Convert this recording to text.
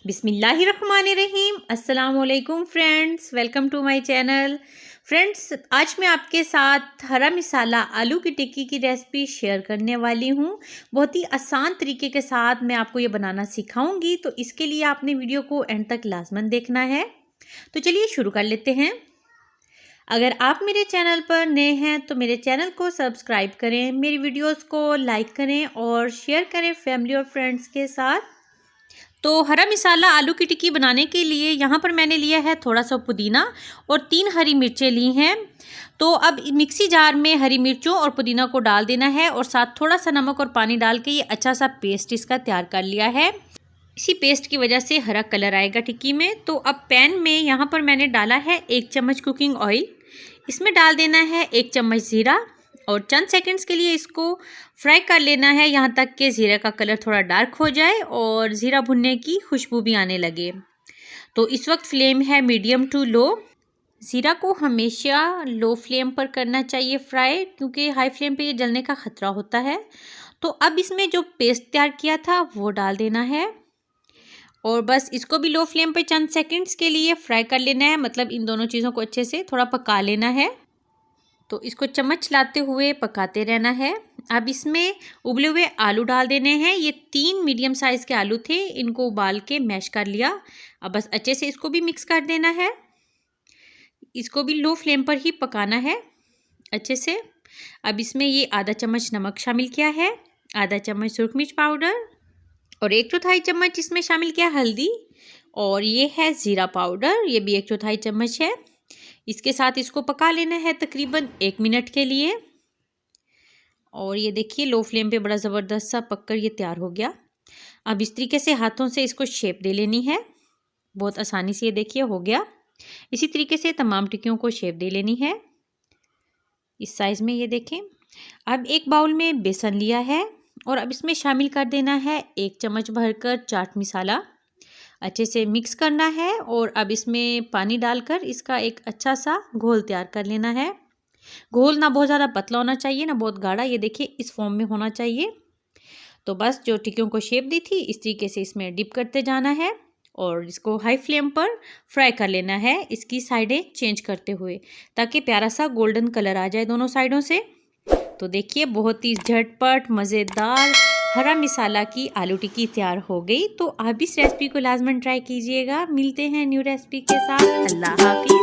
बिस्मिल्लाहिर्रहमानिर्रहीम। अस्सलामुअलैकुम friends, welcome to my channel. Friends, आज मैं आपके साथ हरा मिसाला आलू की टिक्की की रेसिपी शेयर करने वाली हूँ। बहुत ही आसान तरीके के साथ मैं आपको ये बनाना सिखाऊंगी, तो इसके लिए आपने वीडियो को एंड तक लाजमन देखना है। तो चलिए शुरू कर लेते हैं। अगर आप मेरे चैनल पर नए हैं तो मेरे चैनल को सब्सक्राइब करें, मेरी वीडियोस को लाइक करें और शेयर करें फैमिली और फ्रेंड्स के साथ। तो हरा मिसाला आलू की टिक्की बनाने के लिए यहाँ पर मैंने लिया है थोड़ा सा पुदीना और 3 हरी मिर्चें ली हैं। तो अब मिक्सी जार में हरी मिर्चों और पुदीना को डाल देना है और साथ थोड़ा सा नमक और पानी डाल के ये अच्छा सा पेस्ट इसका तैयार कर लिया है। इसी पेस्ट की वजह से हरा कलर आएगा टिक्की में। तो अब पैन में यहाँ पर मैंने डाला है 1 चम्मच कुकिंग ऑयल। इसमें डाल देना है 1 चम्मच ज़ीरा और चंद सेकंड्स के लिए इसको फ्राई कर लेना है, यहाँ तक कि ज़ीरा का कलर थोड़ा डार्क हो जाए और ज़ीरा भुनने की खुशबू भी आने लगे। तो इस वक्त फ्लेम है मीडियम टू लो। ज़ीरा को हमेशा लो फ्लेम पर करना चाहिए फ्राई, क्योंकि हाई फ्लेम पे ये जलने का ख़तरा होता है। तो अब इसमें जो पेस्ट तैयार किया था वो डाल देना है और बस इसको भी लो फ्लेम पे चंद सेकंड्स के लिए फ्राई कर लेना है, मतलब इन दोनों चीज़ों को अच्छे से थोड़ा पका लेना है। तो इसको चम्मच लाते हुए पकाते रहना है। अब इसमें उबले हुए आलू डाल देने हैं। ये 3 मीडियम साइज़ के आलू थे, इनको उबाल के मैश कर लिया। अब बस अच्छे से इसको भी मिक्स कर देना है। इसको भी लो फ्लेम पर ही पकाना है अच्छे से। अब इसमें ये आधा चम्मच नमक शामिल किया है, आधा चम्मच सुरख मिर्च पाउडर और 1/4 चम्मच इसमें शामिल किया हल्दी, और ये है ज़ीरा पाउडर, ये भी 1/4 चम्मच है। इसके साथ इसको पका लेना है तकरीबन 1 मिनट के लिए। और ये देखिए लो फ्लेम पे बड़ा ज़बरदस्त सा पककर ये तैयार हो गया। अब इस तरीके से हाथों से इसको शेप दे लेनी है, बहुत आसानी से ये देखिए हो गया। इसी तरीके से तमाम टिक्कियों को शेप दे लेनी है इस साइज़ में, ये देखें। अब एक बाउल में बेसन लिया है और अब इसमें शामिल कर देना है 1 चम्मच भरकर चाट मसाला। अच्छे से मिक्स करना है और अब इसमें पानी डालकर इसका एक अच्छा सा घोल तैयार कर लेना है। घोल ना बहुत ज़्यादा पतला होना चाहिए ना बहुत गाढ़ा, ये देखिए इस फॉर्म में होना चाहिए। तो बस जो टिक्कियों को शेप दी थी इस तरीके से इसमें डिप करते जाना है और इसको हाई फ्लेम पर फ्राई कर लेना है, इसकी साइडें चेंज करते हुए, ताकि प्यारा सा गोल्डन कलर आ जाए दोनों साइडों से। तो देखिए बहुत ही झटपट मज़ेदार हरा मिसाला की आलू टिक्की तैयार हो गई। तो आप इस रेसिपी को लाजमन ट्राई कीजिएगा। मिलते हैं न्यू रेसिपी के साथ। अल्लाह हाफिज़।